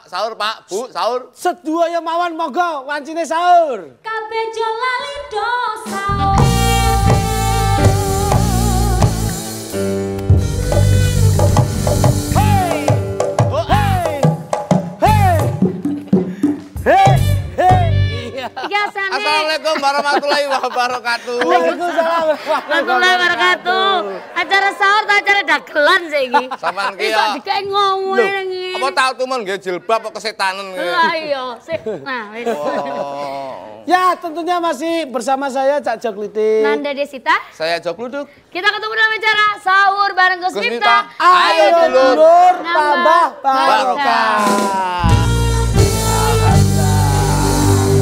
sahur Pak, Bu, sahur. Sedaya mawon monggo wancine sahur. Kabeh jo lali do sahur. Assalamualaikum warahmatullahi wabarakatuh. Waalaikumsalam warahmatullahi wabarakatuh. Acara sahur ta acara dagelan saiki. Sampeyan ki ya. Iso dikek ngomong iki. Apa tau tumen nggih jilbab kok kesetanan nggih. Lah iya, sik. Nah, wis. Ya, tentunya masih bersama saya Cak Jokliti. Nanda Desita. Saya Jok Luduk. Kita ketemu dalam acara sahur bareng Gus Miftah. Ayo dulur tambah barokah.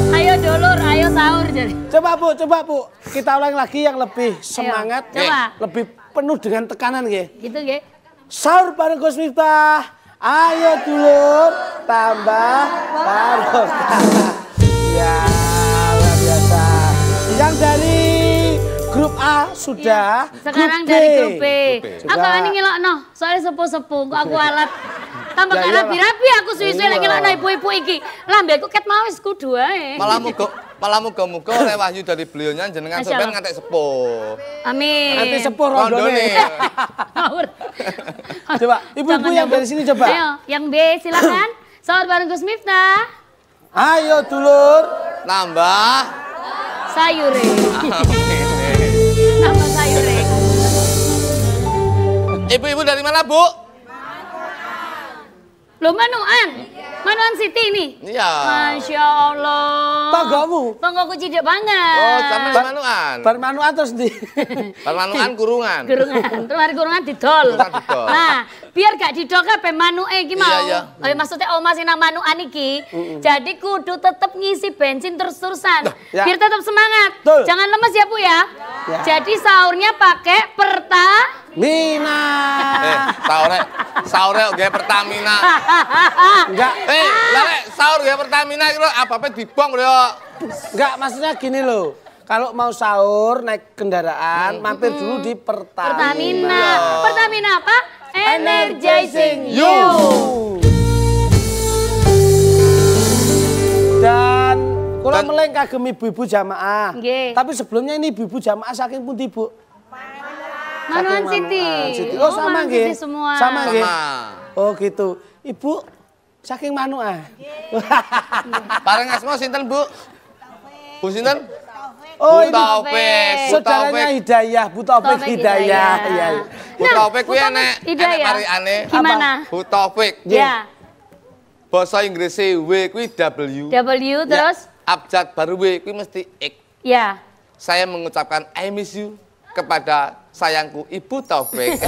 Ayo dulur, ayo sahur jadi. Coba Bu, kita ulang lagi yang lebih semangat, coba. Lebih penuh dengan tekanan nggih. Gitu nggih. Sahur bareng Gus Miftah. Ayo dulur tambah barokah. Ya, luar biasa. Yang dari grup A sudah. Sekarang grup dari grup B. Coba. Aku ini ngelokno, soalnya sepuh-sepuh kok aku alat. Tambah Ya, gak iya, rapi-rapi aku suwi-suwi lagi ngelokno ibu-ibu iki. Lambe aku ket mau wis kudu ae. Malah muga-muga oleh wahyu dari beliaunya jenengan sampean ngantek sepuh. Amin. Nanti sepuh rondone. Sahur. Coba, ibu-ibu yang dari sini coba. Ayo, yang B silakan. Sahur bareng Gus Miftah. Ayo dulur. Nambah Sayure. Nambah sayure. Ibu-ibu dari mana, Bu? Loh, Manuan City ini? Iya. Masya Allah. Tanggamu? Tanggaku cidek banget. Oh, sampe di Manuan. Bar Manuan terus di. Bar Manuan kurungan. Terus hari kurungan didol. Nah, biar gak didol kabeh manuke iki mau. Iya. Maksudnya oma sing nang manukan iki. Jadi kudu tetep ngisi bensin terus-terusan. Ya. Biar tetap semangat. Betul. Jangan lemes ya, Bu ya. Ya. Jadi sahurnya pakai Mina. Sahurnya gaya Pertamina. Enggak. Lek sahur gaya Pertamina iki lho apa-apa dibong lho. Enggak, maksudnya gini loh. Kalau mau sahur naik kendaraan, mampir dulu di Pertamina. Pertamina apa? Energizing You. Dan kalau meleng kagem ibu-ibu jamaah. Nggih. Tapi sebelumnya ini ibu-ibu jamaah saking pundi, Bu? Manuan City. Oh, sama Manuan nggih. City semua. Sama nggih. Sama. Oh, gitu. Ibu saking Manuan. Bareng asma sinten, Bu? Bu sinten? Oh, Bu ini Taufik. saudaranya Hidayah, Bu Taufik Hidayah. Iya. Bu Taufik kuwi enek variane. Gimana? Bu Taufik. Ya. Bahasa Inggrisnya W kuwi W. W terus? Abjad baru W kuwi mesti X. Ya. Saya mengucapkan I miss you kepada sayangku Ibu Taufik.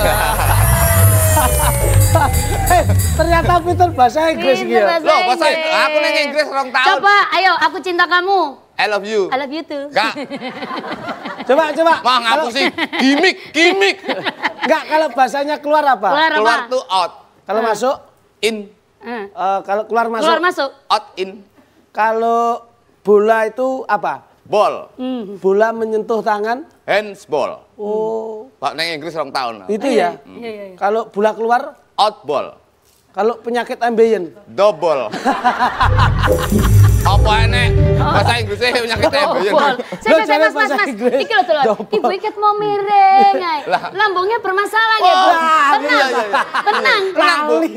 Ternyata pinter bahasa Inggris gitu. Loh, bahasa aku neng Inggris 2 tahun. Coba, ayo aku cinta kamu. I love you. I love you too. Enggak. Coba. Mau ngapusin gimmick. Enggak, kalau bahasanya keluar apa? Keluar tuh out. Kalau masuk? In. Kalau keluar masuk? Keluar masuk. Out in. Kalau bola itu apa? Ball. Bola menyentuh tangan? Handsball. Oh. Pak neng Inggris 2 tahun. Itu ya? Iya. Kalau bola keluar? Outball. Kalau penyakit ambeien? Double. Apa enek? Bahasa Inggrisnya penyakit ambeien. Mas. Iki lho Telur. Ibu iket mau miring ae. Lambungnya bermasalah ya, Bu. Tenang. Tenang, Bu.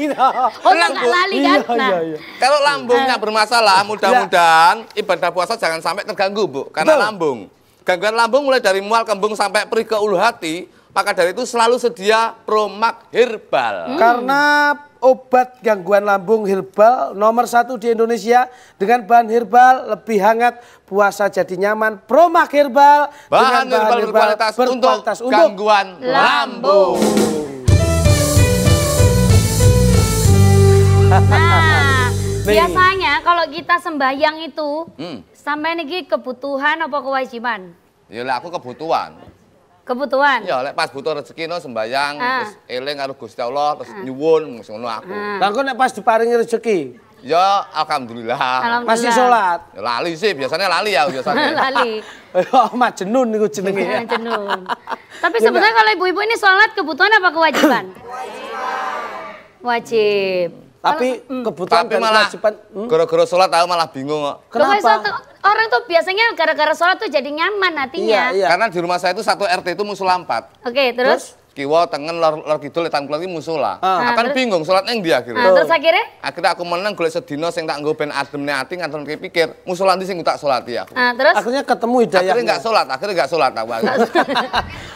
Lali kan? Nah. Kalau lambungnya bermasalah, mudah-mudahan ibadah puasa jangan sampai terganggu, Bu. Karena lambung. Gangguan lambung mulai dari mual, kembung sampai perih ke ulu hati. Maka dari itu selalu sedia Promak Herbal. Karena obat gangguan lambung herbal nomor 1 di Indonesia dengan bahan herbal lebih hangat, puasa jadi nyaman. Promak Herbal bahan herbal berkualitas untuk gangguan lambung. Nah, biasanya kalau kita sembahyang itu sampai niki kebutuhan apa kewajiban? Ya lah aku kebutuhan. Kebutuhan. Ya lek pas butuh rezeki no sembayang terus eling karo Gusti Allah terus nyuwun ngono aku. Lah kok nek pas diparingi rezeki? Ya alhamdulillah. Masih sholat? Ya, lali sih biasanya lali ya biasanya. Lali. Oh, majnun niku jenenge. Majnun. Tapi sebenarnya kalau ibu-ibu ini sholat kebutuhan apa kewajiban? Wajib. Tapi kebutuhan Tapi dan malah kewajiban. gara-gara sholat aku malah bingung kok. Kenapa? Orang tuh biasanya gara-gara sholat tuh jadi nyaman hatinya. Iya. Karena di rumah saya itu satu RT itu musola 4. Oke, terus? Kiwa, tengen, lor kidul, etan kulon iki musola. Akan terus? bingung sholat neng dia akhirnya. Terus akhirnya? Akhirnya aku menang golek sedina sing tak nggo ben ademne ati nganton pikir, musola ndi sing tak sholati aku. Terus? Akhirnya ketemu hidayah. Akhirnya enggak sholat aku.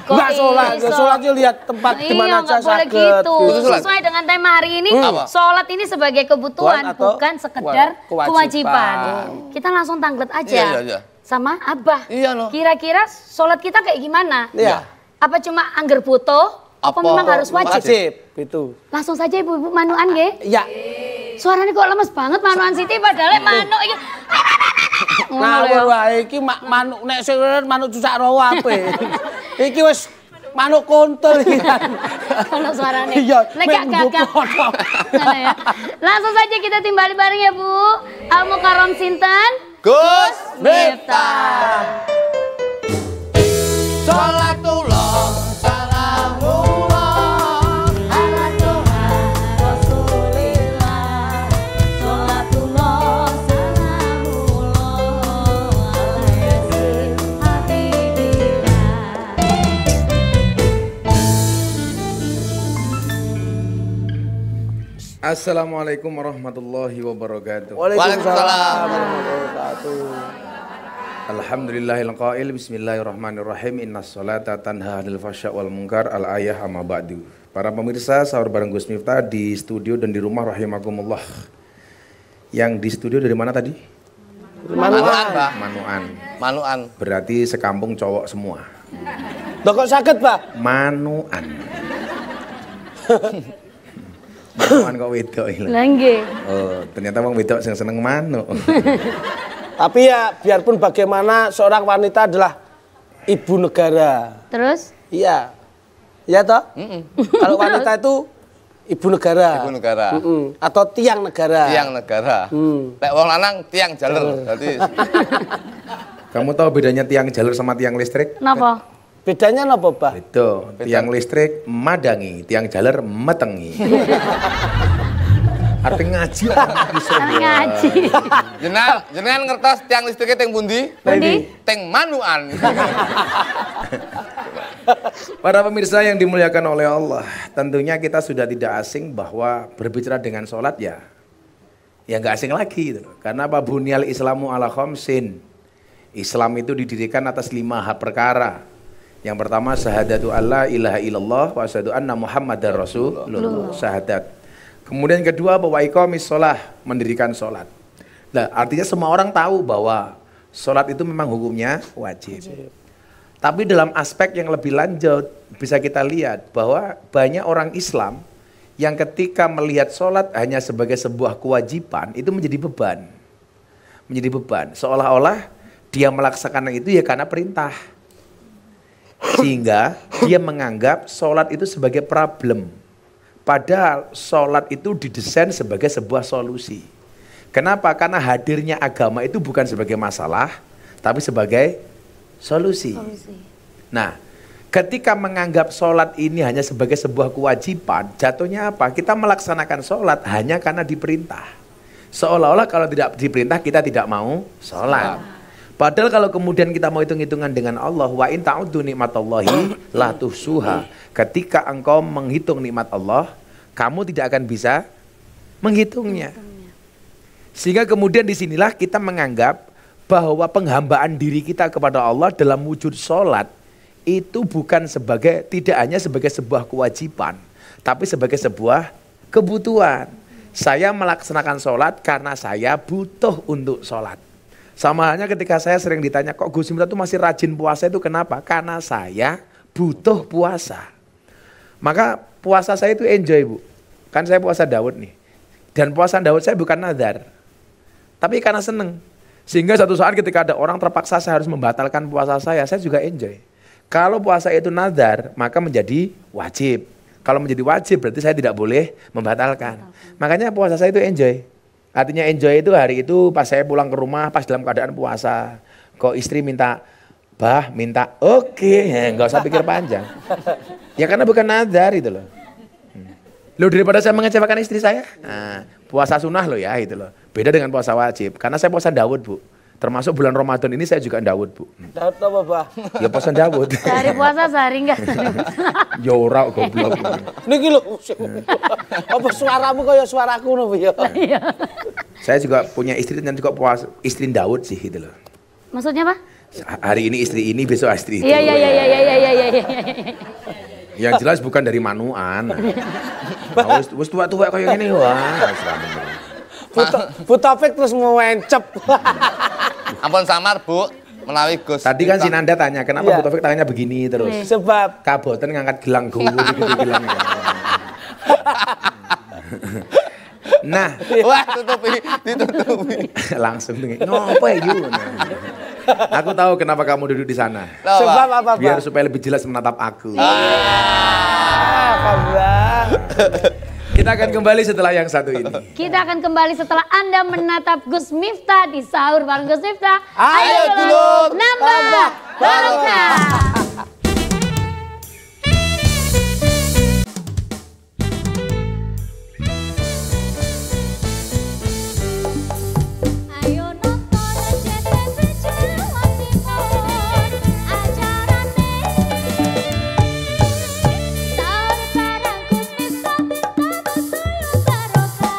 Enggak sholat, sholatnya lihat tempat di mana saya boleh sakit. gitu. Itu Sesuai dengan tema hari ini, sholat ini sebagai kebutuhan, atau bukan sekedar kewajiban. Kita langsung tanglet aja. Iya. Sama Abah. Iya loh. Kira-kira sholat kita kayak gimana? Iya. Apa cuma angger butuh? Apa memang harus wajib? Wajib, itu. Langsung saja ibu-ibu manuan nggih. Iya. Suaranya kok lemes banget manuan Siti padahal manuk iki. Ngawur wae iki manuk nek sing manuk cucak rawa ape. Iki wis manuk kontol iki. Ono suarane. Iya, Nek gagap. Ya. Langsung saja kita timbali bareng ya, Bu. Al Mukarram sinten? Gus Miftah. Sholatullah salamullah ala Tuhan Rasulillah. Sholatullah salamullah ala Yasin Habibillah. Assalamualaikum warahmatullahi wabarakatuh. Waalaikumsalam. Alhamdulillahil qail bismillahirrahmanirrahim innas salata tanha 'anil fahsya wal munkar al ayah amma ba'du. Para pemirsa sahur bareng Gus Miftah di studio dan di rumah rahimakumullah. Yang di studio dari mana tadi? Manuan, Pak. Manuan. Berarti sekampung cowok semua. Loh kok sakit, Pak? Manuan. Manuan kok wedok iki. Lah nggih. Oh, ternyata wong wedok sing seneng manuk. Tapi ya biarpun bagaimana seorang wanita adalah ibu negara. Terus? Iya. Iya toh? Kalau wanita itu ibu negara. Ibu negara. Atau tiang negara. Tiang negara. Lek wong lanang tiang jaler. Berarti Kamu tahu bedanya tiang jalur sama tiang listrik? Napa? Bedanya apa, Pak? Itu, tiang listrik madangi, tiang jaler metengi. Artinya ngaji lah. Ngaji. jenengan ngertos tiang listriknya teng pundi? Pundi? Teng manuan. Para pemirsa yang dimuliakan oleh Allah, tentunya kita sudah tidak asing bahwa berbicara dengan sholat ya nggak asing lagi gitu. Karena apa? Bunyal Islamu ala khamsin. Islam itu didirikan atas 5 hal perkara. Yang pertama syahadatu alla ilaha illallah wa asyhadu anna muhammadar rasulullah. Syahadat. Kemudian kedua bahwa iqamis sholah, mendirikan sholat. Nah, artinya semua orang tahu bahwa sholat itu memang hukumnya wajib. Tapi dalam aspek yang lebih lanjut bisa kita lihat bahwa banyak orang Islam yang ketika melihat sholat hanya sebagai sebuah kewajiban itu menjadi beban. Menjadi beban. Seolah-olah dia melaksanakan itu ya karena perintah. Sehingga dia menganggap sholat itu sebagai problem. Padahal sholat itu didesain sebagai sebuah solusi. Kenapa? Karena hadirnya agama itu bukan sebagai masalah, tapi sebagai solusi. Nah, ketika menganggap sholat ini hanya sebagai sebuah kewajiban, jatuhnya apa? Kita melaksanakan sholat hanya karena diperintah. Seolah-olah kalau tidak diperintah kita tidak mau sholat. Padahal kalau kemudian kita mau hitung-hitungan dengan Allah, wa in ta'uddu nikmatallahi la tuhsuha. Ketika engkau menghitung nikmat Allah, kamu tidak akan bisa menghitungnya. Sehingga kemudian disinilah kita menganggap bahwa penghambaan diri kita kepada Allah dalam wujud sholat itu bukan sebagai, tidak hanya sebagai sebuah kewajiban, tapi sebagai sebuah kebutuhan. Saya melaksanakan sholat karena saya butuh untuk sholat. Sama halnya ketika saya sering ditanya, kok Gus Miftah itu masih rajin puasa itu kenapa? Karena saya butuh puasa. Maka puasa saya itu enjoy, Bu. Kan saya puasa Daud nih. Dan puasa Daud saya bukan nadar. Tapi karena seneng. Sehingga satu saat ketika ada orang terpaksa saya harus membatalkan puasa saya juga enjoy. Kalau puasa itu nadar, maka menjadi wajib. Kalau menjadi wajib berarti saya tidak boleh membatalkan. Makanya puasa saya itu enjoy. Artinya enjoy itu hari itu pas saya pulang ke rumah pas dalam keadaan puasa. Kok istri minta, bah minta oke, ya, nggak usah pikir panjang. Ya karena bukan nadar itu loh. Loh daripada saya mengecewakan istri saya, nah, puasa sunnah loh ya itu loh. Beda dengan puasa wajib, karena saya puasa Daud Bu. Termasuk bulan Ramadan ini saya juga Daud Bu. Daud apa Pak? Ya puasa Daud. Sehari puasa sehari enggak. Ya ora goblok. Niki lho. Apa suaramu kaya suaraku ngono ya? Saya juga punya istri dan juga puasa istri Daud sih itu loh. Maksudnya apa? Hari ini istri ini, besok istri itu. Iya. Yang jelas bukan dari manuan. Nah, wis tua-tua kayak gini wah. Bu Taufik terus mau wencep. Ampun samar, Bu. Menawi Gus. Tadi kan si Nanda tanya, kenapa Iya. Bu Taufik tangannya begini terus? Sebab Kaboten ngangkat gelang gowo gitu gelangnya. Nah, Wah, ditutupi. langsung dengar, ngopo ya yuk? Aku tahu kenapa kamu duduk di sana. sebab apa Pak? Biar supaya lebih jelas menatap aku. Bang. Kita akan kembali setelah yang satu ini. Kita akan kembali setelah Anda menatap Gus Miftah di sahur bareng Gus Miftah. Ayo dulur, nambah barokah. Ayo nonton JTV Jawa Timur acarane sahur bareng Gus Miftah tambah suyu barokah.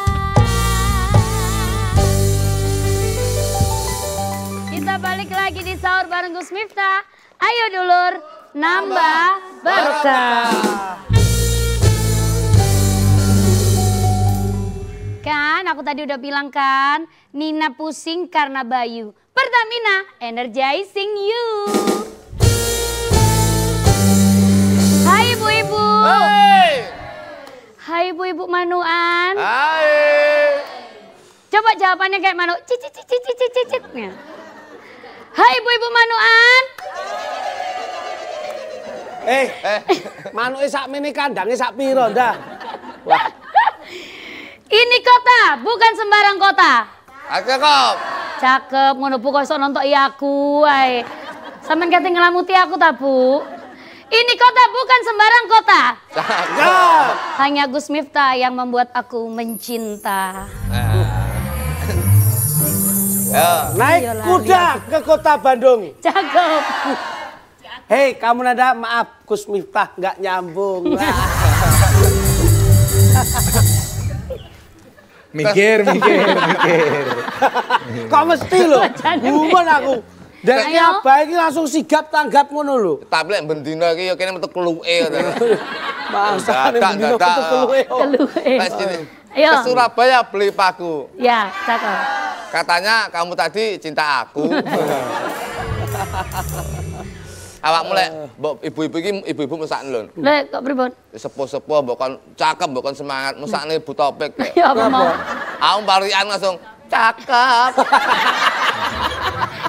Kita balik lagi di sahur bareng Gus Miftah. Ayo dulur, nambah barokah. Kan aku tadi udah bilang kan, Nina pusing karena Bayu. Pertamina, energizing you. Hai ibu-ibu. Hai ibu-ibu Manuan. Hai. Coba jawabannya kayak Manu. Cicit. Hai ibu-ibu Manuan. Manuke sak mene kandange sak piro ndah? Wah, Ini kota, bukan sembarang kota. Cakep. Cakep, ngono Bu kok iso nonton aku wae. Sampeyan kate ngelamuti aku ta, Bu? Ini kota bukan sembarang kota. Cakep. Hanya Gus Miftah yang membuat aku mencinta. Ya. naik Ayo lari kuda ke kota Bandung. Cakep. Hei, kamu Nanda, maaf Gus Miftah nggak nyambung. Mikir. Kok mesti lho? Bumen aku. Dan Ayo. apa ini langsung sigap tanggap ngono lho. Tapi lek bendina iki ya kene metu kluke. Masa ning dino Dadak. ketu keluwe. Keluhe. Wes sini. Ayo. Ke Surabaya beli paku. Ya, cakep. Katanya kamu tadi cinta aku. Awakmu lek mbok ibu-ibu iki ibu-ibu mesakne lho. Lek kok pripun? Sepuh-sepuh mbok kon cakep mbok kon semangat mesakne Bu Taufik. Ya apa mau? Aku barian langsung cakep.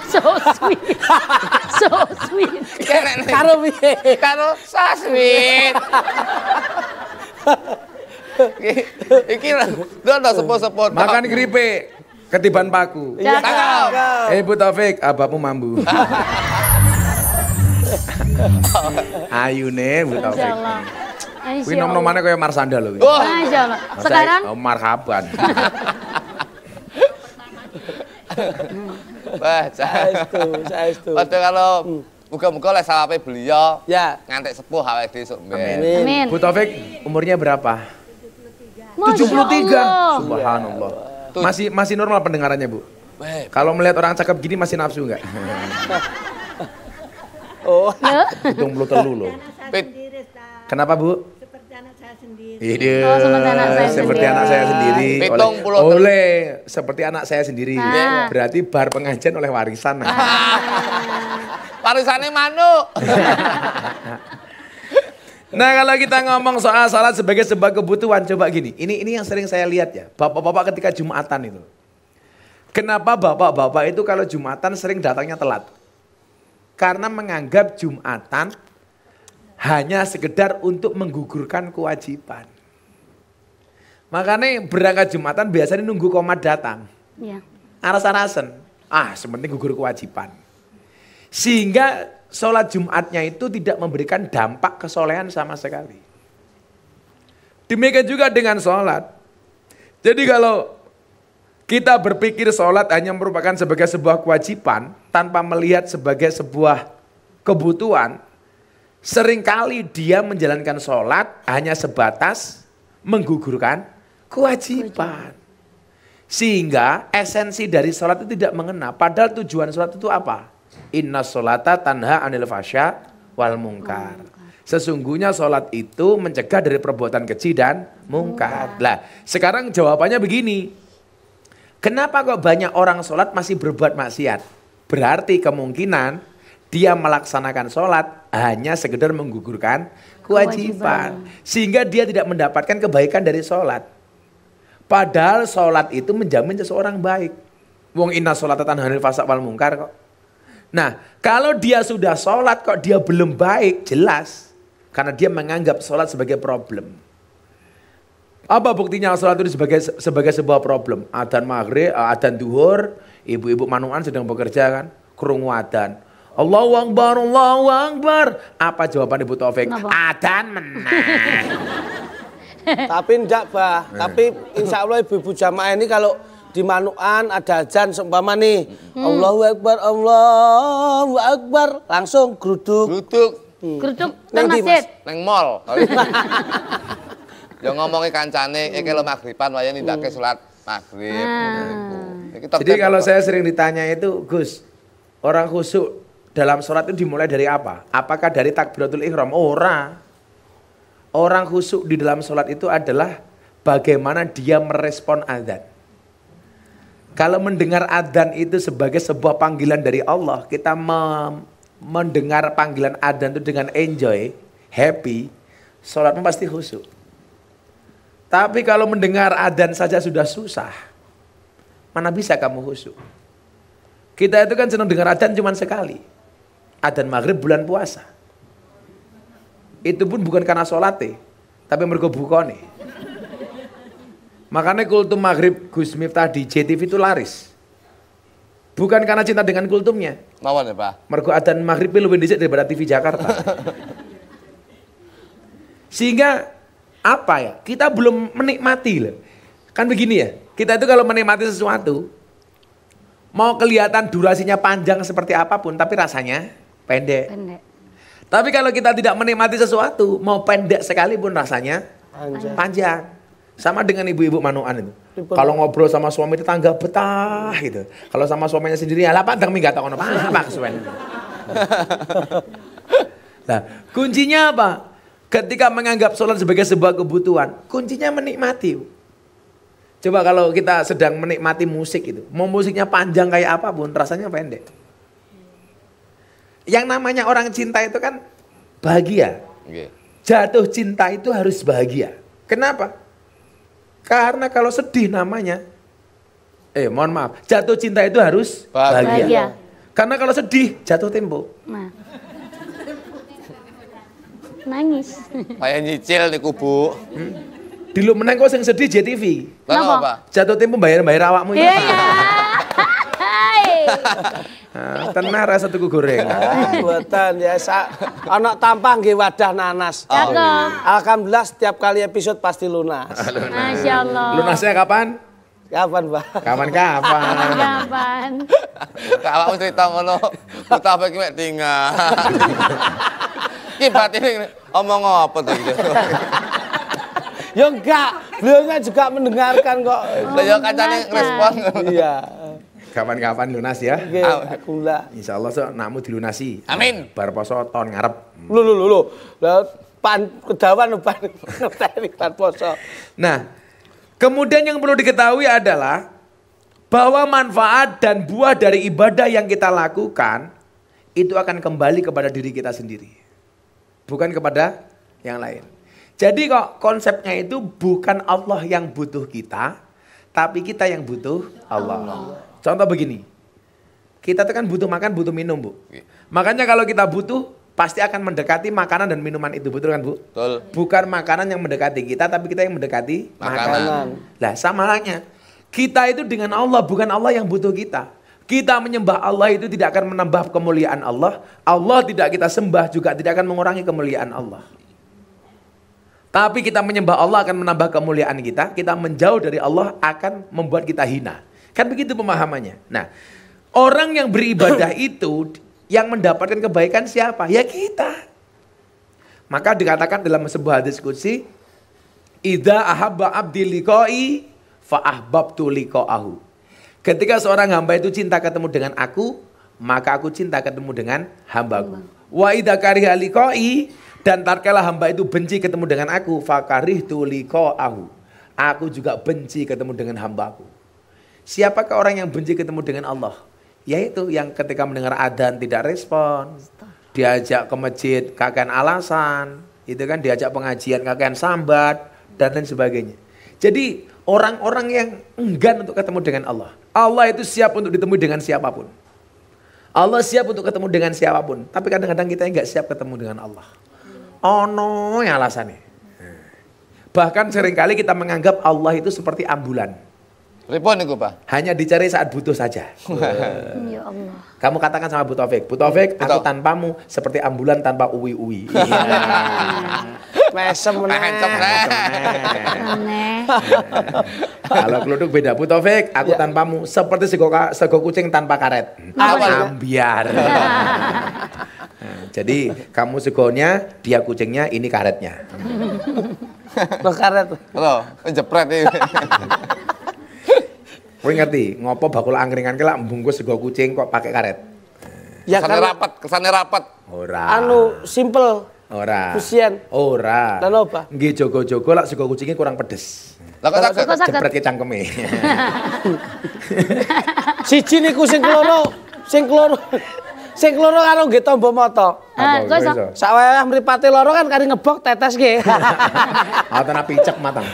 So sweet. So sweet. Karo piye? Karo saswit. Iki lho sepuh-sepuh. Makan keripik, ketiban paku. Cakep. Bu Taufik, abahmu mambu. Ayune Bu Taufik. Insyaallah. Kuwi nom-nomane kaya Marsanda lho. kuwi. Insyaallah. Sekarang Oh, marhaban. Wah, Saestu. Padahal kalau muga-muga lek sawape beliau Ya. ngantek sepuh awake dhewe sok mben. Amin. Bu Taufik umurnya berapa? Masya 73. Allah. Subhanallah. Masih normal pendengarannya, Bu? Kalau melihat orang cakep gini masih nafsu enggak? Oh, Ya. Hitung belum telu loh. Pit. Kenapa, Bu? Seperti anak saya sendiri. Oh, seperti anak saya Seperti sendiri. anak saya sendiri. Pitung puluh telu. Oleh seperti anak saya sendiri. Ah. Berarti bar pengajian oleh warisan. Parisane manuk. Nah, kalau kita ngomong soal salat sebagai sebuah kebutuhan, coba gini. Ini yang sering saya lihat ya. Bapak-bapak ketika Jumatan itu. Kenapa bapak-bapak itu kalau Jumatan sering datangnya telat? Karena menganggap Jumatan hanya sekedar untuk menggugurkan kewajiban. Makanya berangkat Jumatan biasanya nunggu komat datang. Iya. Aras-arasan. Sepenting gugur kewajiban. Sehingga sholat Jumatnya itu tidak memberikan dampak kesolehan sama sekali. Demikian juga dengan sholat. Jadi kalau kita berpikir sholat hanya merupakan sebagai sebuah kewajiban tanpa melihat sebagai sebuah kebutuhan, seringkali dia menjalankan sholat hanya sebatas menggugurkan kewajiban. Sehingga esensi dari sholat itu tidak mengena. Padahal tujuan sholat itu apa? Inna sholata tanha anil fasya wal mungkar. Sesungguhnya sholat itu mencegah dari perbuatan keji dan mungkar. Lah, sekarang jawabannya begini. Kenapa kok banyak orang sholat masih berbuat maksiat? Berarti kemungkinan dia melaksanakan sholat hanya sekedar menggugurkan kewajiban. Sehingga dia tidak mendapatkan kebaikan dari sholat. Padahal sholat itu menjamin seseorang baik. Wong inna sholata tanha anil fasya wal mungkar kok. Nah, kalau dia sudah sholat kok dia belum baik, jelas. Karena dia menganggap sholat sebagai problem. Apa buktinya sholat itu sebagai sebuah problem? Adzan maghrib, adzan duhur, ibu-ibu manuan sedang bekerja kan, krungu adzan. Allahu Akbar, Allahu Akbar. Apa jawaban Ibu Taufik? Adzan menang. Tapi enggak, Bah. Tapi insya Allah ibu-ibu jamaah ini kalau di manuan ada adzan seumpama nih. Allahu Akbar, Allahu Akbar. Langsung geruduk. Geruduk nang masjid. Neng mall. Ya ngomongi kancane iki lho maghriban wae nindake salat maghrib. Jadi kalau saya sering ditanya itu, Gus, orang khusyuk dalam sholat itu dimulai dari apa? Apakah dari takbiratul ihram? Ora. Orang khusyuk di dalam sholat itu adalah bagaimana dia merespon adzan. Kalau mendengar adzan itu sebagai sebuah panggilan dari Allah, kita mendengar panggilan adzan itu dengan enjoy, happy, sholatnya pasti khusyuk. Tapi kalau mendengar adzan saja sudah susah, mana bisa kamu khusyuk? Kita itu kan senang dengar adzan cuma sekali. Adzan maghrib bulan puasa. Itu pun bukan karena sholatnya, tapi mergo bukone. Makanya kultum maghrib Gus Miftah di JTV itu laris. Bukan karena cinta dengan kultumnya. Mawon ya, Pak. Mergo adzan maghrib lebih dhisik daripada TV Jakarta. Sehingga apa ya? Kita belum menikmati loh. Kan begini ya. Kita itu kalau menikmati sesuatu, mau kelihatan durasinya panjang seperti apapun, tapi rasanya pendek. Tapi kalau kita tidak menikmati sesuatu, mau pendek sekalipun rasanya panjang. Sama dengan ibu-ibu manuan itu. Kalau ngobrol sama suami tetangga betah gitu. Kalau sama suaminya sendiri, ya lah pandang minggat tak ono apa kesuwen. Nah, kuncinya apa? Ketika menganggap sholat sebagai sebuah kebutuhan, kuncinya menikmati. Coba kalau kita sedang menikmati musik itu, mau musiknya panjang kayak apapun, rasanya pendek. Yang namanya orang cinta itu kan bahagia. Jatuh cinta itu harus bahagia. Kenapa? Karena kalau sedih namanya, mohon maaf, jatuh cinta itu harus bahagia. Karena kalau sedih, jatuh tempo. Nah. Nangis. Kayak nyicil nih kubu. Dulu meneng kok sing sedih JTV. Kenapa? Jatuh tempo bayar awakmu itu. Iya. Tenar rasa tuku goreng. Buatan ya anak tampang nggih wadah nanas. Alhamdulillah setiap kali episode pasti lunas. Masya Allah. Lunasnya kapan? Kapan, Pak? Kapan? Kalau cerita ngono, kita apa mek tinggal. Ki batin omong apa tuh gitu. Ya enggak, beliaunya juga mendengarkan kok. Lah ya kancane respon. Iya. Kapan-kapan lunas ya. Oke, alhamdulillah. Insyaallah so nakmu dilunasi. Amin. Bar poso tahun ngarep. Lho. Lah kedawan pan poso. Nah, kemudian yang perlu diketahui adalah bahwa manfaat dan buah dari ibadah yang kita lakukan itu akan kembali kepada diri kita sendiri. Bukan kepada yang lain. Jadi kok konsepnya itu bukan Allah yang butuh kita, tapi kita yang butuh Allah. Contoh begini, kita itu kan butuh makan, butuh minum, Bu. Makanya kalau kita butuh, pasti akan mendekati makanan dan minuman itu, betul kan, Bu? Betul. Bukan makanan yang mendekati kita, tapi kita yang mendekati makanan. Lah sama halnya, kita itu dengan Allah, bukan Allah yang butuh kita. Kita menyembah Allah itu tidak akan menambah kemuliaan Allah. Allah tidak kita sembah juga tidak akan mengurangi kemuliaan Allah. Tapi kita menyembah Allah akan menambah kemuliaan kita. Kita menjauh dari Allah akan membuat kita hina. Kan begitu pemahamannya. Nah, orang yang beribadah itu yang mendapatkan kebaikan siapa? Ya kita. Maka dikatakan dalam sebuah hadis qudsi, idza ahabba abdi liqa'i fa ahbabtu liqa'ahu. Ketika seorang hamba itu cinta ketemu dengan aku, maka aku cinta ketemu dengan hambaku. Wa idza kariha liqa'i, dan tatkala hamba itu benci ketemu dengan aku, fakarihtu liqa'ahu. Aku juga benci ketemu dengan hambaku. Siapakah orang yang benci ketemu dengan Allah? Yaitu yang ketika mendengar adzan tidak respon, diajak ke masjid kakean alasan, itu kan diajak pengajian kakean sambat dan lain sebagainya. Jadi orang-orang yang enggan untuk ketemu dengan Allah. Allah itu siap untuk ditemui dengan siapapun. Allah siap untuk ketemu dengan siapapun. Tapi kadang-kadang kita nggak siap ketemu dengan Allah. Oh no, yang alasannya. Bahkan seringkali kita menganggap Allah itu seperti ambulan. Pripun niku, Pak? Hanya dicari saat butuh saja. Ya Allah. Kamu katakan sama Bu Taufik, Bu Taufik, aku tanpamu seperti ambulan tanpa uwi-uwi. Mesem Aneh. Kalau keluduk beda, Bu Taufik, aku tanpamu seperti sego kucing tanpa karet. Ambiar. Jadi kamu segonya, dia kucingnya, ini karetnya. Loh karet. Loh, jepret iki. Kowe ngerti, ngopo bakul angkringan ki lak bungkus sego kucing kok pakai karet? Ya kan Kesannya rapat. Ora. anu simple. Ora. Fusian. Ora. Lan apa? Nggih jogo-jogo lak sego kucingnya kurang pedes. Lah kok saged? Kok saged? Jepret ke cangkeme. Siji niku sing keloro karo nggih tombo mata. Ah, kok iso? Sak weweh mripate loro kan kari ngebok tetes nggih. Atana picek matang.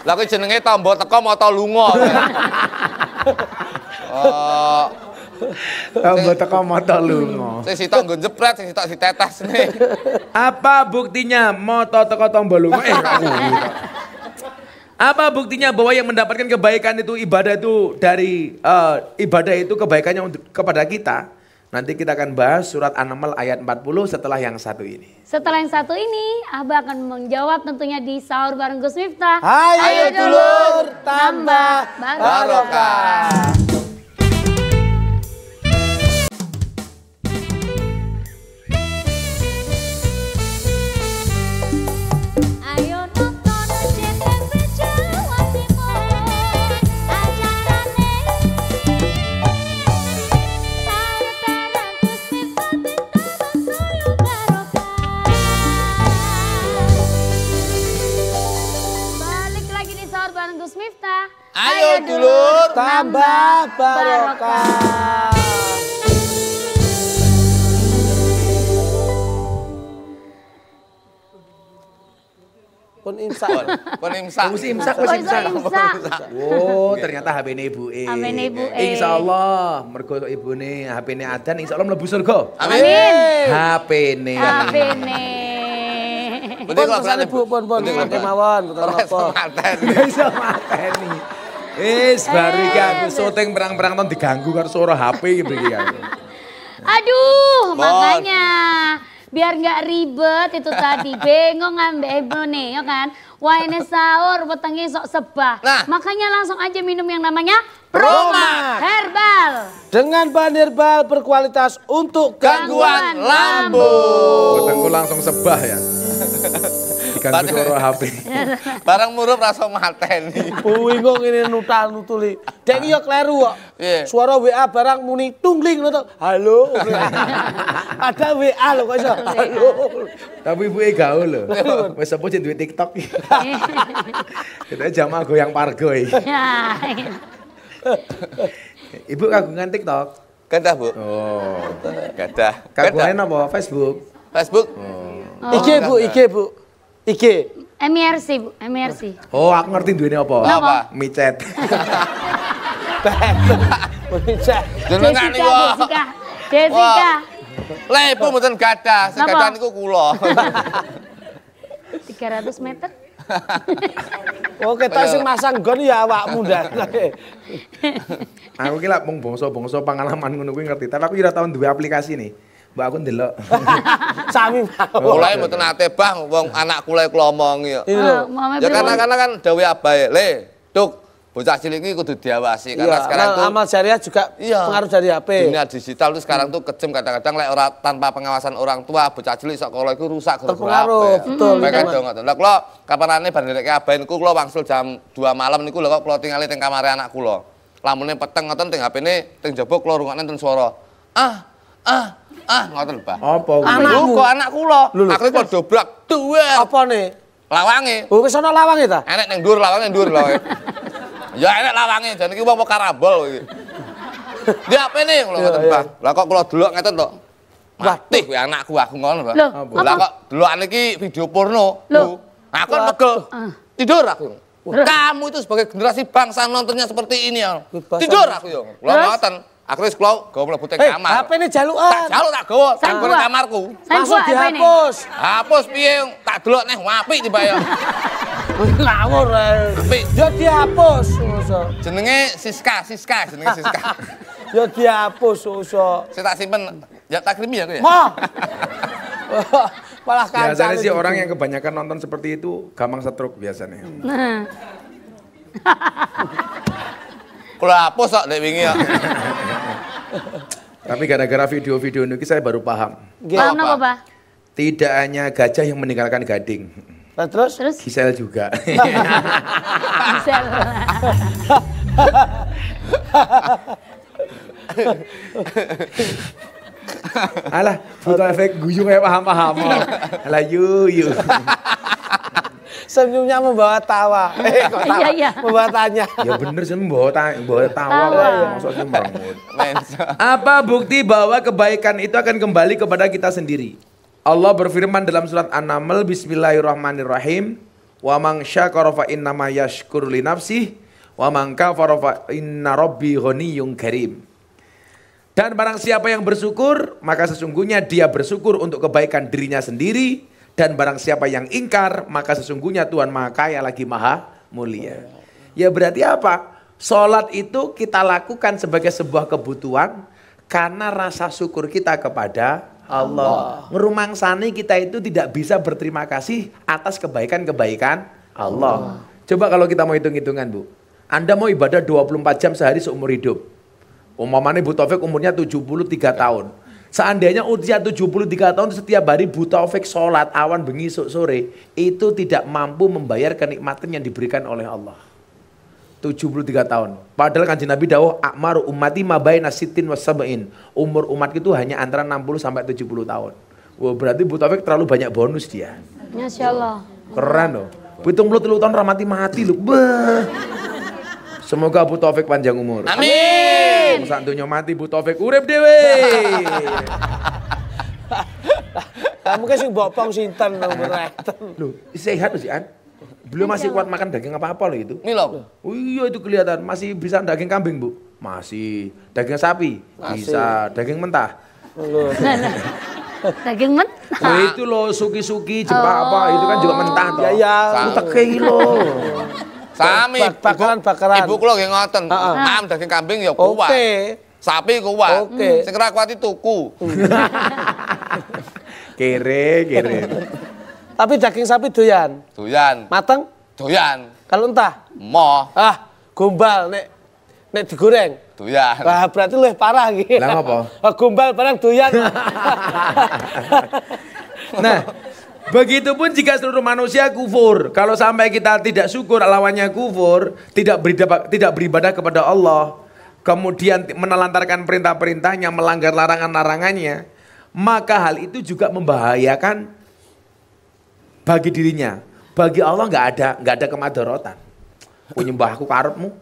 Lah kuwi jenenge tombo teko mata lunga. Oh, Tambah teko mata lunga. sing sitok nggo jepret, sing sitok ditetes nih. Apa buktinya moto teko tombol lunga? Apa buktinya bahwa yang mendapatkan kebaikan itu ibadah itu dari ibadah itu kebaikannya untuk kepada kita? Nanti kita akan bahas surat An-Naml ayat 40 setelah yang satu ini. Setelah yang satu ini, Abah akan menjawab tentunya di sahur bareng Gus Miftah. Ayo dulur tambah barokah. Ayo nonton JTV Jawa Timur, acarane sahur bareng Gus Miftah bersama Suyu Barokah. Balik lagi di sahur bareng Gus Miftah. Ayo dulur. Tambah barokah. Pun imsak. Pun imsak. Mesti imsak, Kok mesti iso imsak. imsak? Oh, ternyata HP-ne ibuke. HP-ne ibuke. Insyaallah, mergo ibune HP-ne adan insyaallah mlebu surga. Amin. HP-ne. HP-ne. Penting Pun kok pesan ibu pun mangke mawon boten apa. Iso mateni. Baru iki aku syuting perang-perang ton diganggu karo suara HP iki kan. Aduh, Bon. makanya biar nggak ribet itu tadi. Bengong ambek ibu nih, ya kan? Wah ini sahur, petengnya sok sebah. Nah. Makanya langsung aja minum yang namanya Promak. Herbal. Dengan bahan herbal berkualitas untuk Gangguan lambung. Wetengku langsung sebah ya. Diganggu suara HP. Barang murup rasa mateni. Bingung ini nutal-nutuli. Dek iki yo kleru kok. Iya. Suara WA barang muni tungling ngono to. Halo. Ada WA lho kok iso. Halo. Tapi ibuke gaul lho. Wis apa jeneng duwe TikTok. Kita jamaah goyang pargo iki. Ya. Ibu kagungan TikTok. Gadah, Bu. Oh. Gadah. Kagungan apa? Facebook. Facebook. IG Bu, IG Bu. IG. MRC, Bu. MRC. Oh, aku ngerti duwene apa. Apa? Micet. Jenengan niku. Jessica. Lah ibu mboten gadah, sing Napa? gadah niku kula. 300 meter. Oh, kita sing masang gon ya awakmu ndak. Aku ki lak mung bangsa-bangsa pengalaman ngono kuwi ngerti, tapi aku ora tau duwe aplikasi nih. Mbak aku ndelok. Sami mawon. Mulai mboten nate Bang, wong anak kula iku omongi ya. Mama Ya karena kan dawuh abae, le, Duk, bocah cilik iki kudu diawasi karena sekarang tuh amal jariah juga pengaruh dari HP. Dunia digital tuh sekarang tuh kejam kadang-kadang lek ora tanpa pengawasan orang tua bocah cilik sekolah iku rusak terpengaruh, betul. Mereka dong ngoten. Lah kula kapanane bar ndereke abae niku kula wangsul jam 2 malam niku lho kok kula tingali teng kamare anak kula. Lamune peteng ngoten teng HP-ne teng jaba kula rungokne ten swara. Ngoten, Pak. Apa? Anakmu? Kok anak kula. Akhire kula dobrak duwer. Apa nih? Lawange. Oh, wis ana lawange ta? Enek ning dhuwur lawange dhuwur lawange. Ya enek lawange, jan iki wong karambol iki. Di HP-ne kula ngoten, Pak. Lah kok kula delok ngeten to. Mati kuwi anakku aku ngono, Pak. Lah kok delokan iki video porno. Aku kan pegel. Tidur aku. Kamu itu sebagai generasi bangsa nontonnya seperti ini ya. Tidur aku yo. Kula ngoten. Akhirnya kula gawa mlebu teng kamar. HP-ne jalukan. Tak jaluk tak gawa teng kamarku. Langsung dihapus. Hapus piye tak delok neh apik tiba ya. Ngawur. Apik. Ya dihapus. Jenenge Siska jenenge Siska. Ya dihapus usah. Saya tak simpen, ya tak kirimi ya aku ya. Mah. Malah kancane. Biasanya sih orang yang kebanyakan nonton seperti itu gampang stroke biasanya. Nah. Kalau hapus kok dek wingi ya. Tapi gara-gara video-video ini saya baru paham. Paham apa, Pak? Tidak hanya gajah yang meninggalkan gading. Nah, terus? Gisel juga. Gisel. Alah, butuh efek guyu kayak paham-paham. Alah, yuk. Senyumnya membawa tawa. Kok tawa? Iya. Membawa tanya. Ya bener sih membawa tawa. Maksudnya bangun. Menso. Apa bukti bahwa kebaikan itu akan kembali kepada kita sendiri? Allah berfirman dalam surat An-Naml, Bismillahirrahmanirrahim. Wa man syakara fa innama yashkuru li nafsihi wa man kafara fa inna rabbi ghaniyyun karim. Dan barang siapa yang bersyukur, maka sesungguhnya dia bersyukur untuk kebaikan dirinya sendiri. Dan barang siapa yang ingkar, maka sesungguhnya Tuhan Maha Kaya lagi Maha Mulia. Ya berarti apa? Sholat itu kita lakukan sebagai sebuah kebutuhan karena rasa syukur kita kepada Allah. Ngerumangsani kita itu tidak bisa berterima kasih atas kebaikan-kebaikan Allah. Coba kalau kita mau hitung-hitungan, Bu. Anda mau ibadah 24 jam sehari seumur hidup. Umpamanya Bu Taufik umurnya 73 tahun. Seandainya usia 73 tahun setiap hari Bu Taufik sholat awan bengi sore, itu tidak mampu membayar kenikmatan yang diberikan oleh Allah. 73 tahun. Padahal Kanjeng Nabi dawuh akmaru ummati ma baina sittin wa sab'in. Umur umat itu hanya antara 60 sampai 70 tahun. Wah, berarti Bu Taufik terlalu banyak bonus dia. Masya Allah. Keren loh. 73 tahun mati loh. Semoga Bu Taufik panjang umur. Amin. Sak donya mati Bu Taufik urip dhewe. Kamu kan sing bopong sinten nomor Loh, sehat loh si An. Belum masih kuat makan daging apa-apa loh itu. Milo. Oh iya itu kelihatan. Masih bisa daging kambing, Bu? Masih. Daging sapi? Bisa. Daging mentah? Daging mentah. Loh itu loh suki-suki, jepang apa, itu kan juga mentah toh. Ya. Itu tekei loh. Sami. Bakaran. Ibu kula nggih ngoten. Am daging kambing ya kuat. Oke. Sapi kuat. Oke. Sing ora kuat itu tuku. Kere. Tapi daging sapi doyan. Doyan. Mateng? Doyan. Kalau entah? Moh. Gombal nek digoreng. Doyan. Wah, berarti luwih parah iki. Lah apa? Gombal barang doyan. Nah, begitupun jika seluruh manusia kufur. Kalau sampai kita tidak syukur lawannya kufur, tidak beribadah kepada Allah, kemudian menelantarkan perintah-perintahnya, melanggar larangan-larangannya, maka hal itu juga membahayakan bagi dirinya. Bagi Allah nggak ada kemadharatan. Penyembahku karepmu,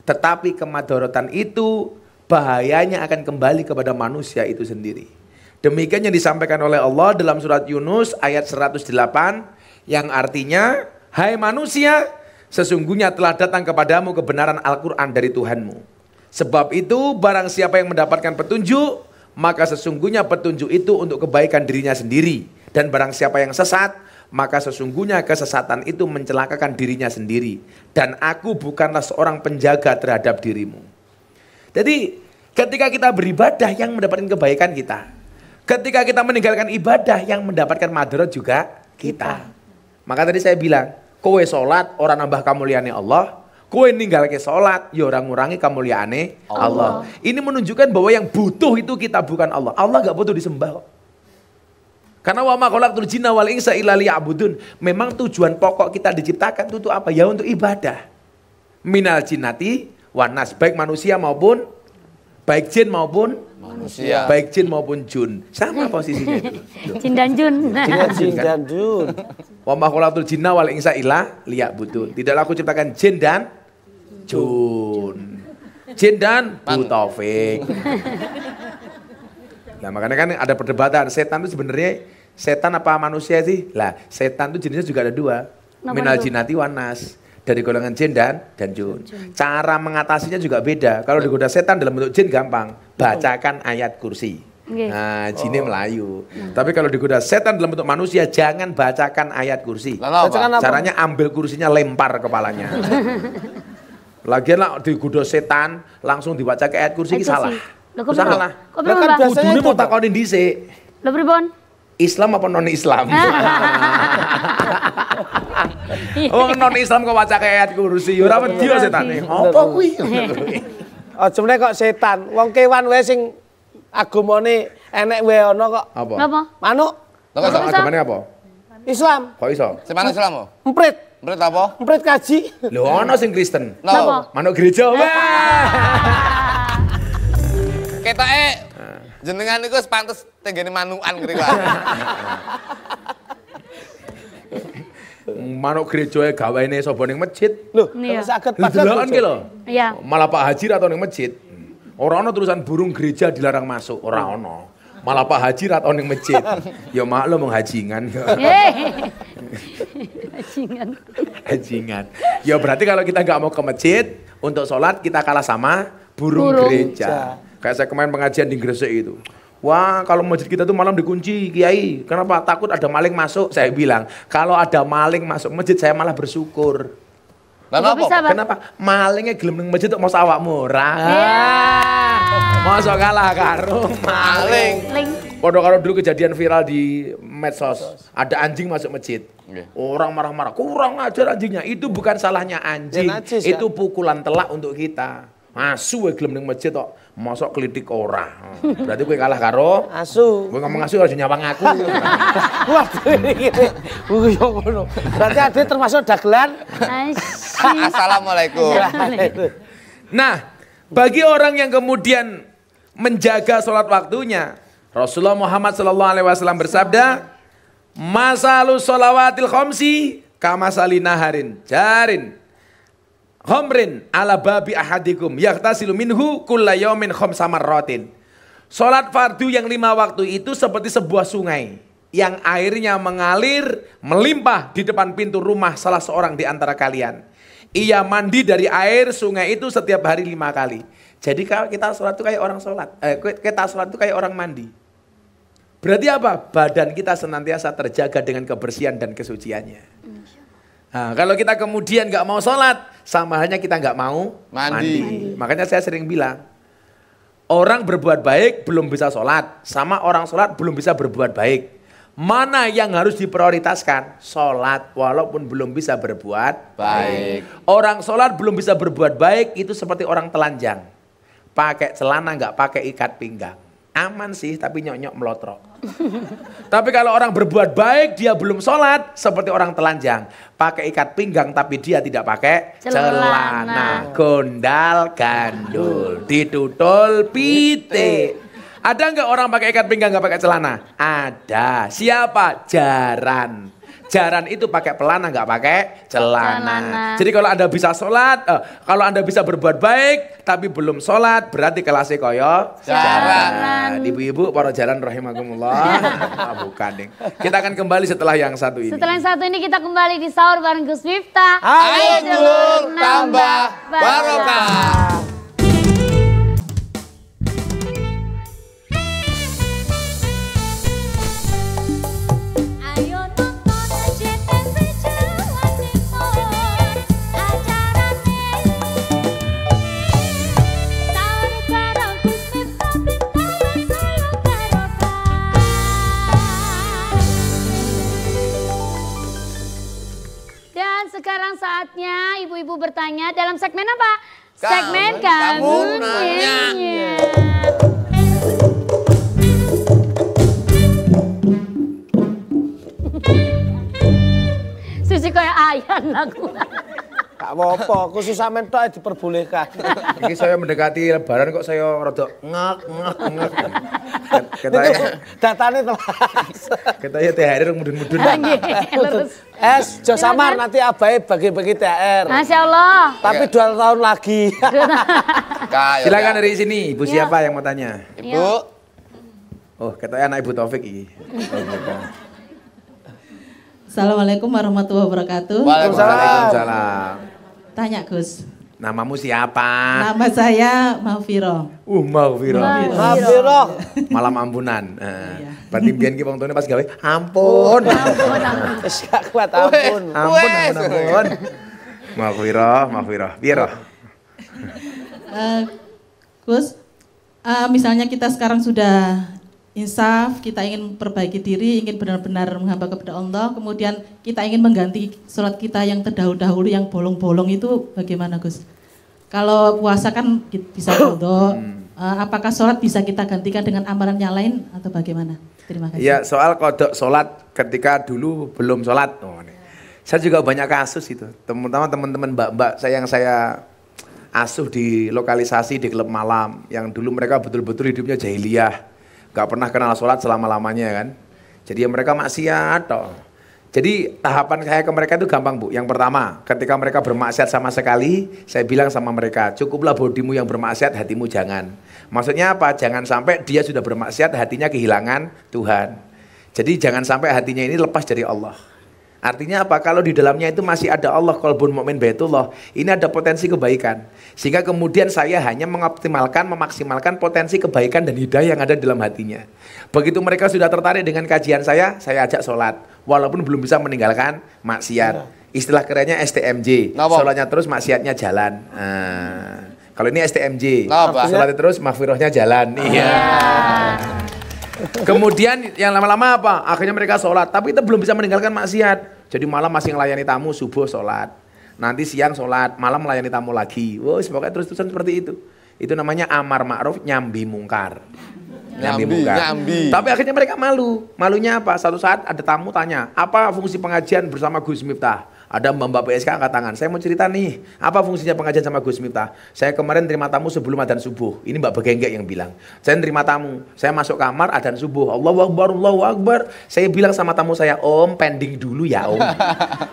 tetapi kemadharatan itu bahayanya akan kembali kepada manusia itu sendiri. Demikian yang disampaikan oleh Allah dalam surat Yunus ayat 108 yang artinya, hai manusia, sesungguhnya telah datang kepadamu kebenaran Al-Quran dari Tuhanmu. Sebab itu barang siapa yang mendapatkan petunjuk, maka sesungguhnya petunjuk itu untuk kebaikan dirinya sendiri. Dan barang siapa yang sesat, maka sesungguhnya kesesatan itu mencelakakan dirinya sendiri. Dan aku bukanlah seorang penjaga terhadap dirimu. Jadi ketika kita beribadah yang mendapatkan kebaikan kita. Ketika kita meninggalkan ibadah, yang mendapatkan madarat juga kita. Maka tadi saya bilang, kowe sholat orang nambah kamuliaane Allah, kowe ninggalke sholat ya orang ngurangi kamuliaane Allah. Ini menunjukkan bahwa yang butuh itu kita, bukan Allah. Allah nggak butuh disembah kok. Karena wa ma khalaqtul jinna wal insa illa liya'budun. Memang tujuan pokok kita diciptakan itu untuk apa? Ya untuk ibadah. Minal jinnati wan nas, baik manusia maupun baik jin maupun Manusia. baik jin maupun jun. Sama posisinya itu. Jin dan Jun. Jin dan Jun. Wa ma khalaqtul jinna wal insa illa liya'budun. Tidaklah aku ciptakan jin dan jun. Jin dan Bu Taufik. Nah, makanya kan ada perdebatan, setan itu sebenarnya setan apa manusia sih? Lah, setan itu jenisnya juga ada dua. Kenapa Minal itu? jinnati wan nas. Dari golongan jin dan jun. Cara mengatasinya juga beda. Kalau digoda setan dalam bentuk jin gampang. Bacakan ayat kursi. Nggih. Nah, jinnya melayu. Tapi kalau digoda setan dalam bentuk manusia, jangan bacakan ayat kursi. Lalu apa? Bacakan apa? Caranya ambil kursinya, lempar kepalanya. Lagian lah digoda setan, langsung dibaca ke ayat kursi, ini salah. Loh, kok Salah. Kok Lah kan Mbak? biasa- Kudune itu, mau Pak. takonin dhisik. Lho pripun? Islam apa non Islam? Oh non Islam kok baca ke ayat kursi, ora wedi lho setane. Apa kuwi? Aja meneh kok setan. Wong kewan wae sing agamane enek wae ana kok. Apa? Napa? Manuk Lho kok iso? Agamane apa? Islam, Kok iso? Semana Islam kok? emprit, Menurut apa? emprit kaji. Lho ono sing Kristen. Napa? Manuk gereja weh. Ketoke jenengan niku wis pantes tenggene manukan ngriku. Manuk gereja gaweane sapa ning masjid. Loh, Iya. saged Lho deloken ki lho. Iya. Malah Pak Haji atau ning masjid. Ora ono tulisan burung gereja dilarang masuk, ora ono. Malah Pak Haji atau ning masjid. Ya maklum wong hajingan. Bajingan. Hajingan. Ya berarti kalau kita nggak mau ke masjid untuk sholat kita kalah sama burung Burung. gereja. Kayak saya kemarin pengajian di Gresik itu. Wah kalau masjid kita tuh malam dikunci Kiai. Kenapa? Takut ada maling masuk. Saya bilang kalau ada maling masuk masjid saya malah bersyukur. Lah Kok bisa, napa? Pak? Kenapa? Malingnya gelem ning masjid untuk mau sawak murah. Masuk kalah karo maling. Link. Podo kalau dulu kejadian viral di medsos, ada anjing masuk masjid. Nggih. Orang marah-marah, kurang ajar anjingnya. Itu bukan salahnya anjing, Ya, najis, ya. itu pukulan telak untuk kita. Asu we gelem ning masjid kok, mosok klitik ora. Berarti kowe kalah karo Asu. kowe ngomong asu harus nyawang aku. Waduh ini. Yo ngono. Berarti ade termasuk dagelan. Asyik. Assalamualaikum. Nah, bagi orang yang kemudian menjaga sholat waktunya, Rasulullah Muhammad SAW bersabda, masalu sholawatil khomsi kamasali naharin jarin khomrin ala babi ahadikum yaktasilu minhu kulla yawmin khomsa marratin. Sholat fardu yang 5 waktu itu seperti sebuah sungai yang airnya mengalir melimpah di depan pintu rumah salah seorang di antara kalian. Ia mandi dari air sungai itu setiap hari 5 kali. Jadi kalau kita sholat itu kayak orang sholat, kita sholat itu kayak orang mandi. Berarti apa? Badan kita senantiasa terjaga dengan kebersihan dan kesuciannya. Nah, kalau kita kemudian nggak mau sholat, sama halnya kita nggak mau mandi. Makanya saya sering bilang, orang berbuat baik belum bisa sholat, sama orang sholat belum bisa berbuat baik. Mana yang harus diprioritaskan? Sholat, walaupun belum bisa berbuat Baik. Orang sholat belum bisa berbuat baik itu seperti orang telanjang. Pakai celana nggak pakai ikat pinggang. Aman sih, tapi nyok-nyok melotrok. Tapi kalau orang berbuat baik, dia belum sholat, seperti orang telanjang. Pakai ikat pinggang, tapi dia tidak pakai celana. Gondal, gandul, ditutul, pite. Ada nggak orang pakai ikat pinggang nggak pakai celana? Ada. Siapa? Jaran. Jaran itu pakai pelana nggak pakai celana. Jadi kalau Anda bisa sholat, kalau Anda bisa berbuat baik tapi belum sholat, berarti kelasnya koyo jaran. Ibu-ibu para jaran rahimakumullah. Bukan ding. Kita akan kembali setelah yang satu ini. Setelah yang satu ini kita kembali di sahur bareng Gus Miftah. Ayo dulur tambah barokah. Ayo nonton JTV Jawa Timur, acarane sahur bareng Gus Miftah Bintang Solo Barokah. saatnya ibu-ibu bertanya dalam segmen apa? Kamu Segmen Kamu Nanya. Nanya. Susi kayak ayan lagu. Gak apa-apa, khusus sampean tok diperbolehkan. Ini saya mendekati lebaran kok saya rada ngak. Katanya Datane telas. katanya THR mudun-mudun. Es, jo samar nanti abai bagi-bagi THR. Masya Allah. Tapi 2 tahun lagi. Kayak Silakan dari sini, Ibu siapa yang mau tanya? Ibu. Oh, katanya anak Ibu Taufik ini. Assalamualaikum warahmatullahi wabarakatuh. Waalaikumsalam. Tanya Gus, Namamu siapa? nama saya Mahfiro. Maghfirah. Mafiroh. Malam ampunan. Berarti biyen ki wong tuane pas gawe ampun. Wis gak kuat ampun. Ampun. Maghfirah. Piro? Gus, misalnya kita sekarang sudah insaf, kita ingin perbaiki diri, ingin benar-benar menghamba kepada Allah, kemudian kita ingin mengganti sholat kita yang terdahulu yang bolong-bolong itu bagaimana Gus? Kalau puasa kan bisa qadha, apakah sholat bisa kita gantikan dengan amalan yang lain atau bagaimana? Terima kasih. Ya, soal kodok sholat ketika dulu belum sholat. Oh, nih. Saya juga banyak kasus itu. Teman-teman mbak-mbak yang saya asuh di lokalisasi di klub malam, yang dulu mereka betul-betul hidupnya jahiliyah. Gak pernah kenal sholat selama-lamanya kan. Jadi mereka maksiat toh. Jadi tahapan saya ke mereka itu gampang Bu. Yang pertama, ketika mereka bermaksiat sama sekali, saya bilang sama mereka, cukuplah bodimu yang bermaksiat, hatimu jangan. Maksudnya apa? Jangan sampai dia sudah bermaksiat, hatinya kehilangan Tuhan. Jadi jangan sampai hatinya ini lepas dari Allah. Artinya apa? Kalau di dalamnya itu masih ada Allah, qalbun mu'min baitullah, ini ada potensi kebaikan. Sehingga kemudian saya hanya memaksimalkan potensi kebaikan dan hidayah yang ada di dalam hatinya. Begitu mereka sudah tertarik dengan kajian saya ajak sholat. Walaupun belum bisa meninggalkan maksiat. Istilah kerennya STMJ. Sholatnya terus, maksiatnya jalan. Kalau ini STMJ. Sholatnya terus, maghfirahnya jalan. Iya. Kemudian yang lama-lama apa? Akhirnya mereka sholat, tapi itu belum bisa meninggalkan maksiat. Jadi malam masih melayani tamu, subuh sholat. Nanti siang sholat, malam melayani tamu lagi. Wah, pokoknya terus-terusan seperti itu. Itu namanya amar ma'ruf, nyambi mungkar. Nyambi. Tapi akhirnya mereka malu. Malunya apa? Satu saat ada tamu tanya, apa fungsi pengajian bersama Gus Miftah? Ada mbak PSK angkat tangan. Saya mau cerita nih, apa fungsinya pengajian sama Gus Miftah? Saya kemarin terima tamu sebelum adzan subuh. Ini Mbak Begenggek yang bilang. Saya terima tamu, saya masuk kamar adzan subuh. Allahu Akbar, Allahu Akbar. Saya bilang sama tamu saya, Om pending dulu ya Om.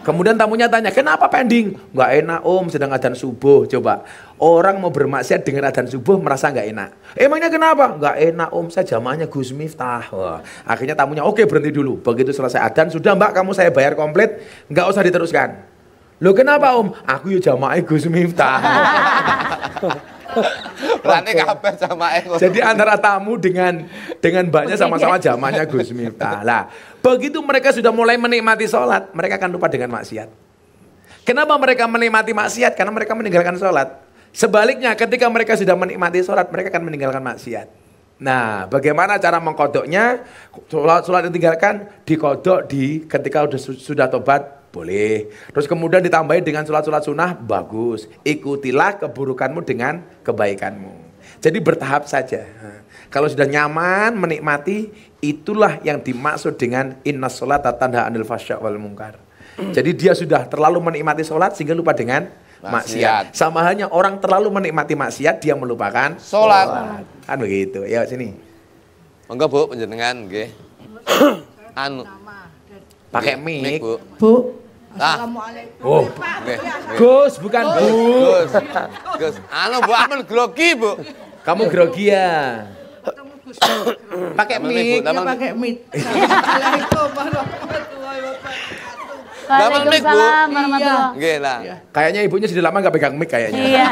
Kemudian tamunya tanya, kenapa pending? Nggak enak Om, sedang adzan subuh. Coba, orang mau bermaksiat dengan adzan subuh merasa nggak enak. Emangnya kenapa? Nggak enak Om, saya jamaahnya Gus Miftah. Wah, akhirnya tamunya, oke berhenti dulu. Begitu selesai adzan, sudah Mbak kamu saya bayar komplit, nggak usah diteruskan. Loh kenapa Om? Aku ya jamaah Gus Miftah. Berarti kabeh jamaah. Jadi antara tamu dengan mbaknya sama-sama jamaahnya Gus Miftah. Lah, begitu mereka sudah mulai menikmati sholat, mereka akan lupa dengan maksiat. Kenapa mereka menikmati maksiat? Karena mereka meninggalkan sholat. Sebaliknya ketika mereka sudah menikmati sholat, mereka akan meninggalkan maksiat. Nah, bagaimana cara mengkodoknya? Sholat ditinggalkan, dikodok ketika sudah tobat, boleh. Terus kemudian ditambahi dengan sholat sunnah, bagus. Ikutilah keburukanmu dengan kebaikanmu. Jadi bertahap saja. Kalau sudah nyaman, menikmati, itulah yang dimaksud dengan innas sholata tanha 'anil fahsya' wal munkar. Jadi dia sudah terlalu menikmati sholat sehingga lupa dengan maksiat. Sama halnya orang terlalu menikmati maksiat, dia melupakan sholat. Kan begitu. Ya sini. Monggo Bu, panjenengan nggih. Anu. Pakai mic. Bu. Assalamualaikum. Oh. Gus, bukan Bu. Gus. Anu Bu, amun grogi Bu. Kamu grogi ya. Pakai mic. Pakai mic. Assalamualaikum warahmatullahi wabarakatuh. Waalaikumsalam warahmatullahi. Nggih lah. Kayaknya ibunya sudah lama nggak pegang mic kayaknya. Iya.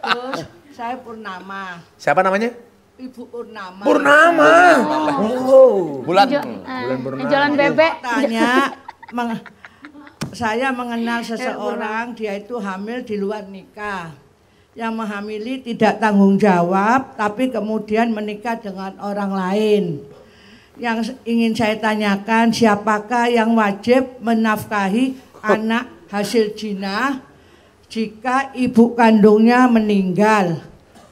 Terus saya Purnama. Siapa namanya? Ibu Purnama. Purnama. Oh. Bulan Purnama. Jalan bebek. Tanya, saya mengenal seseorang, dia itu hamil di luar nikah. Yang menghamili tidak tanggung jawab, tapi kemudian menikah dengan orang lain. Yang ingin saya tanyakan, siapakah yang wajib menafkahi anak hasil jinah jika ibu kandungnya meninggal,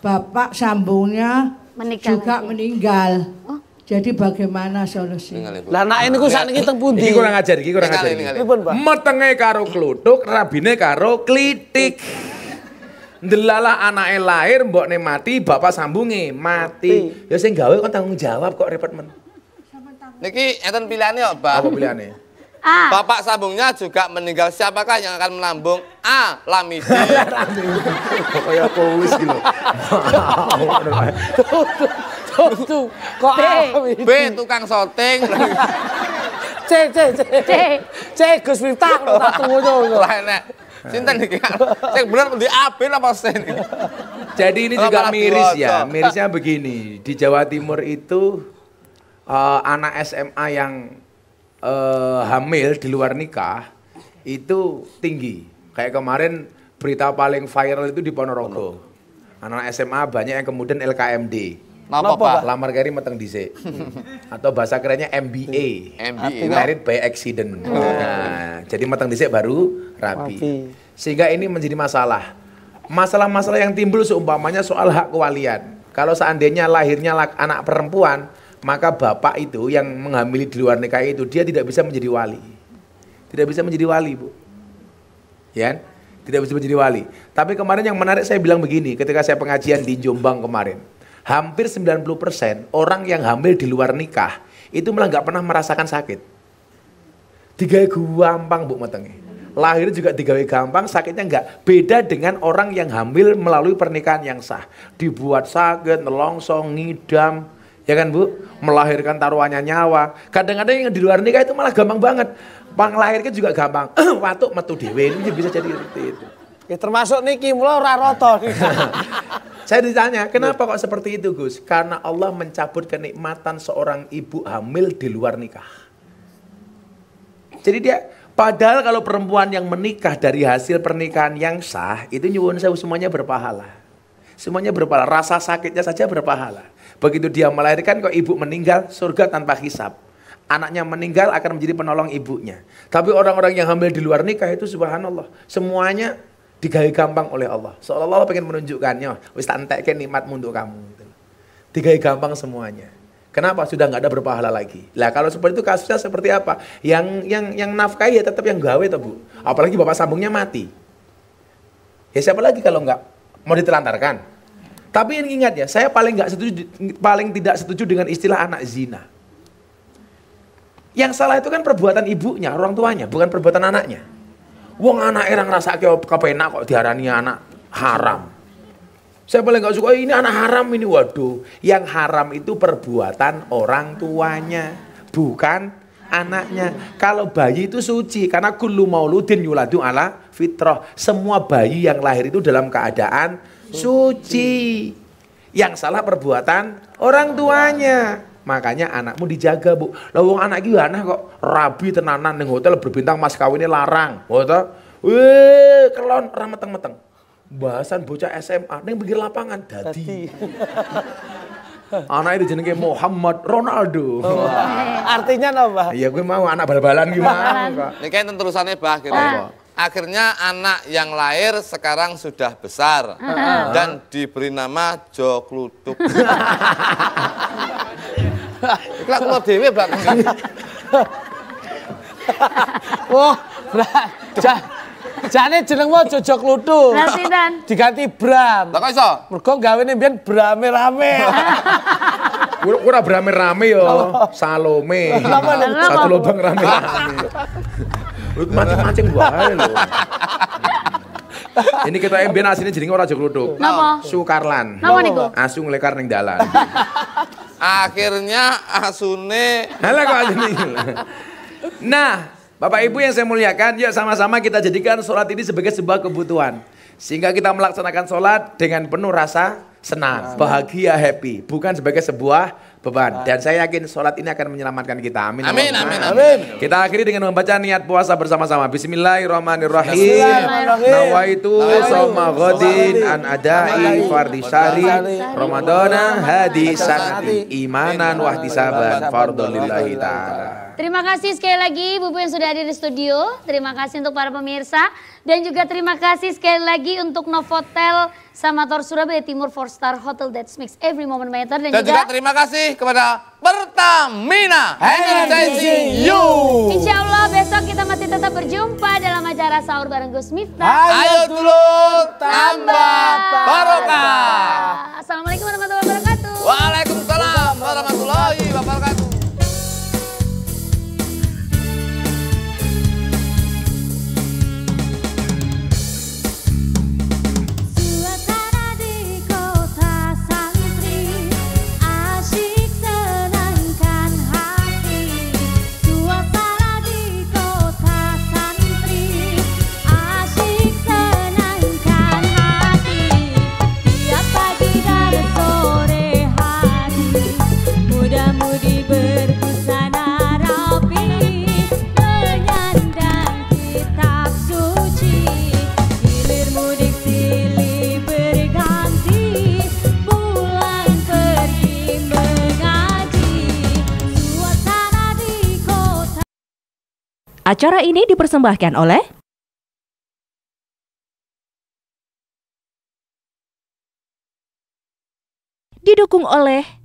bapak sambungnya juga meninggal. Jadi bagaimana solusi? Lah anak ini ku sakniki teng pundi? Iki kurang ajar, iki kurang ajar. Pripun, Pak? Metenge karo kluthuk, rabine karo klitik. Ndelalah anake lahir, mbokne mati, bapak sambunge mati. Ya sing gawe kon tanggung jawab kok repot men. Niki enten pilihane kok, Pak. Apa pilihane? A. Bapak sambungnya juga meninggal, siapakah yang akan melambung? A. Lamidi. Kaya kuis gitu. Tuh, kok B. Tukang syuting. C Gus Miftah tak tunggu. Lah nek sinten iki? Sing bener di A B apa C ini? Jadi ini juga miris ya. Mirisnya begini, di Jawa Timur itu anak SMA yang hamil di luar nikah itu tinggi. Kayak kemarin berita paling viral itu di Ponorogo. Anak SMA banyak yang kemudian LKMD. Napa, Pak? Lamar kari meteng dhisik. Atau bahasa kerennya MBA. MBA. Married by accident. Nah, jadi meteng dhisik baru rapi. Sehingga ini menjadi masalah. Masalah-masalah yang timbul seumpamanya soal hak kewalian. Kalau seandainya lahirnya anak perempuan, maka bapak itu yang menghamili di luar nikah itu dia tidak bisa menjadi wali. Tidak bisa menjadi wali, Bu. Ya, tidak bisa menjadi wali. Tapi kemarin yang menarik saya bilang begini, ketika saya pengajian di Jombang kemarin, hampir 90% orang yang hamil di luar nikah itu malah nggak pernah merasakan sakit. Digawe gampang, Bu, metenge. Lahir juga digawe gampang, sakitnya enggak. Beda dengan orang yang hamil melalui pernikahan yang sah. Dibuat sakit, nelongsong, ngidam, ya kan, Bu? Melahirkan taruhannya nyawa. Kadang-kadang yang di luar nikah itu malah gampang banget. Melahirkan juga gampang. Watuk metu dhewe ini bisa jadi seperti itu. Ya termasuk niki mula ora rata. Saya ditanya, kenapa kok seperti itu, Gus? Karena Allah mencabut kenikmatan seorang ibu hamil di luar nikah. Jadi dia, padahal kalau perempuan yang menikah dari hasil pernikahan yang sah, itu nyuwun sewu semuanya berpahala. Semuanya berpahala, rasa sakitnya saja berpahala. Begitu dia melahirkan kok ibu meninggal, surga tanpa hisab. Anaknya meninggal akan menjadi penolong ibunya. Tapi orang-orang yang hamil di luar nikah itu subhanallah, semuanya digawe gampang oleh Allah. Seolah-olah Allah pengen menunjukkannya, wis tak entekke nikmatmu untuk kamu. Digawe gampang semuanya. Kenapa? Sudah nggak ada berpahala lagi. Lah kalau seperti itu kasusnya seperti apa? Yang nafkahi ya tetap yang gawe toh, Bu. Apalagi bapak sambungnya mati. Ya siapa lagi kalau nggak mau ditelantarkan? Tapi ingat ya, saya paling tidak setuju dengan istilah anak zina. Yang salah itu kan perbuatan ibunya, orang tuanya, bukan perbuatan anaknya. Wong anak erang rasa kepenak kok diarani anak haram. Saya paling gak suka ini anak haram ini, waduh. Yang haram itu perbuatan orang tuanya, bukan anaknya. Kalau bayi itu suci, karena kullu mauludin yuladu ala fitrah. Semua bayi yang lahir itu dalam keadaan suci. Yang salah perbuatan orang tuanya. Makanya anakmu dijaga, Bu. Lah wong anak iki aneh kok rabi tenanan ning hotel berbintang mas kawinnya larang. Ngono. Weh, kelon ra meteng-meteng. Bahasan bocah SMA ning pinggir lapangan dadi. Anak itu jenenge Muhammad Ronaldo. Oh, artinya apa? Iya, gue mau anak bal-balan gimana. Ini kan terusannya Bah akhirnya. Akhirnya anak yang lahir sekarang sudah besar dan diberi nama Jo Kluthuk. Ikhlas keluar dewe belakang. Wah, jane jenengmu Jojo Kluthuk. Diganti Bram. Lah kok iso? Mergo gawene mbiyen Brame-rame. Ora brame-rame yo, Salome. Satu lubang rame-rame. Macam-macam wae lho. Ini kita mbiyen asline jenenge ora Jojo Kluthuk. Napa? Sukarlan. Napa niku? Asu nglekar ning dalan. Akhirnya asune. Halah kok asune. Nah, Bapak Ibu yang saya muliakan, yuk sama-sama kita jadikan sholat ini sebagai sebuah kebutuhan. Sehingga kita melaksanakan sholat dengan penuh rasa senang, bahagia, happy. Bukan sebagai sebuah beban. Dan saya yakin sholat ini akan menyelamatkan kita. Amin. Amin, amin, Amin. Kita akhiri dengan membaca niat puasa bersama-sama. Bismillahirrahmanirrahim. Bismillahirrahmanirrahim. Nawaitu soma ghadin an adai fardhi syahri Ramadana hadi sanati imanan wahtisaban fardholillahi ta'ala. Terima kasih sekali lagi Ibu yang sudah hadir di studio. Terima kasih untuk para pemirsa. Dan juga terima kasih sekali lagi untuk Novotel Samator Surabaya Timur 4-star Hotel that makes every moment matter. Dan juga terima kasih kepada Pertamina Energizing You. Insya Allah besok kita masih tetap berjumpa dalam acara sahur bareng Gus Miftah. Ayo dulu tambah barokah. Assalamualaikum warahmatullahi wabarakatuh. Waalaikumsalam warahmatullahi wabarakatuh. Acara ini dipersembahkan oleh didukung oleh